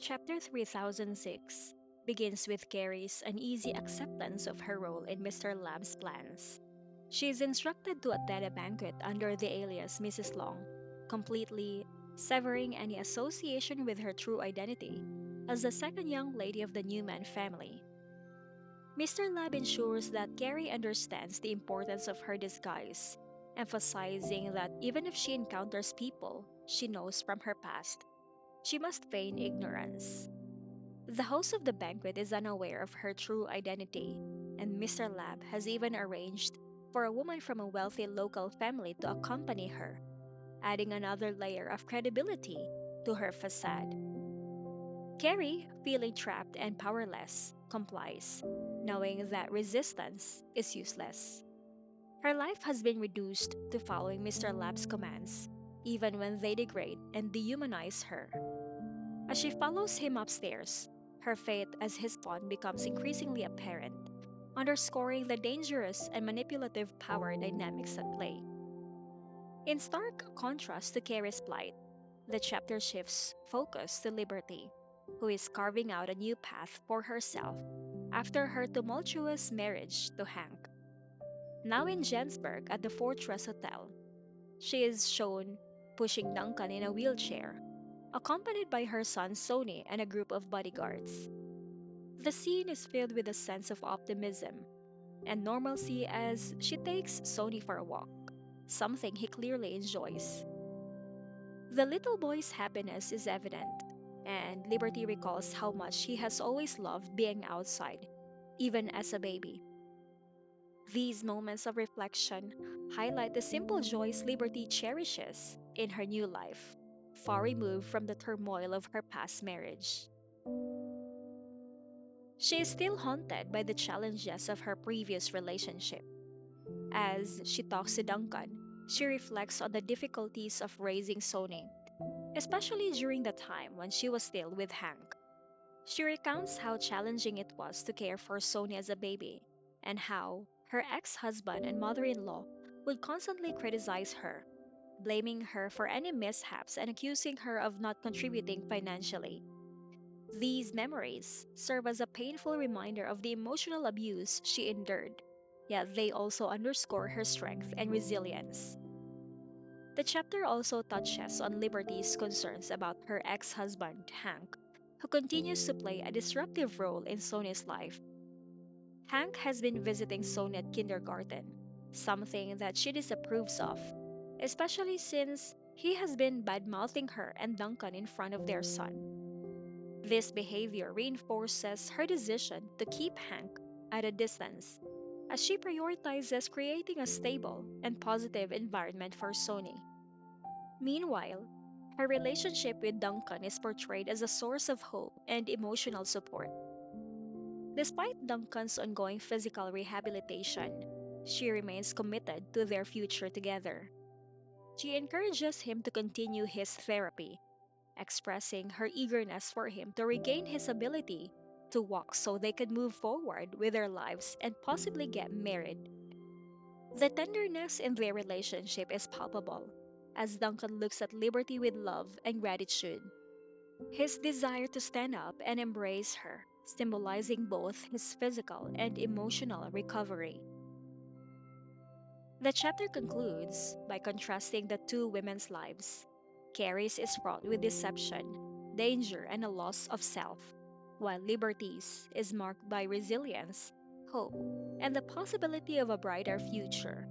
Chapter 3006 begins with Carrie's uneasy acceptance of her role in Mr. Lab's plans. She is instructed to attend a banquet under the alias Mrs. Long, completely severing any association with her true identity as the second young lady of the Newman family. Mr. Lab ensures that Carrie understands the importance of her disguise, emphasizing that even if she encounters people she knows from her past, she must feign ignorance. The host of the banquet is unaware of her true identity, and Mr. Lab has even arranged for a woman from a wealthy local family to accompany her, adding another layer of credibility to her facade. Carrie, feeling trapped and powerless, complies, knowing that resistance is useless. Her life has been reduced to following Mr. Lab's commands, even when they degrade and dehumanize her. As she follows him upstairs, her fate as his pawn becomes increasingly apparent, underscoring the dangerous and manipulative power dynamics at play. In stark contrast to Carrie's plight, the chapter shifts focus to Liberty, who is carving out a new path for herself after her tumultuous marriage to Hank. Now in Jensburg at the Fortress Hotel, she is shown pushing Duncan in a wheelchair, accompanied by her son Sonny and a group of bodyguards. The scene is filled with a sense of optimism and normalcy as she takes Sonny for a walk, something he clearly enjoys. The little boy's happiness is evident, and Liberty recalls how much he has always loved being outside, even as a baby. These moments of reflection highlight the simple joys Liberty cherishes in her new life, far removed from the turmoil of her past marriage. She is still haunted by the challenges of her previous relationship. As she talks to Duncan, she reflects on the difficulties of raising Sony, especially during the time when she was still with Hank. She recounts how challenging it was to care for Sony as a baby, and how her ex husband and mother in law would constantly criticize her, blaming her for any mishaps and accusing her of not contributing financially. These memories serve as a painful reminder of the emotional abuse she endured, yet they also underscore her strength and resilience. The chapter also touches on Liberty's concerns about her ex husband, Hank, who continues to play a disruptive role in Sony's life. Hank has been visiting Sony at kindergarten, something that she disapproves of, especially since he has been bad mouthing her and Duncan in front of their son. This behavior reinforces her decision to keep Hank at a distance, as she prioritizes creating a stable and positive environment for Sony. Meanwhile, her relationship with Duncan is portrayed as a source of hope and emotional support. Despite Duncan's ongoing physical rehabilitation, she remains committed to their future together. She encourages him to continue his therapy, expressing her eagerness for him to regain his ability to walk so they could move forward with their lives and possibly get married. The tenderness in their relationship is palpable, as Duncan looks at Liberty with love and gratitude. His desire to stand up and embrace her, symbolizing both his physical and emotional recovery. The chapter concludes by contrasting the two women's lives. Carrie's is fraught with deception, danger, and a loss of self, while Liberty's is marked by resilience, hope, and the possibility of a brighter future.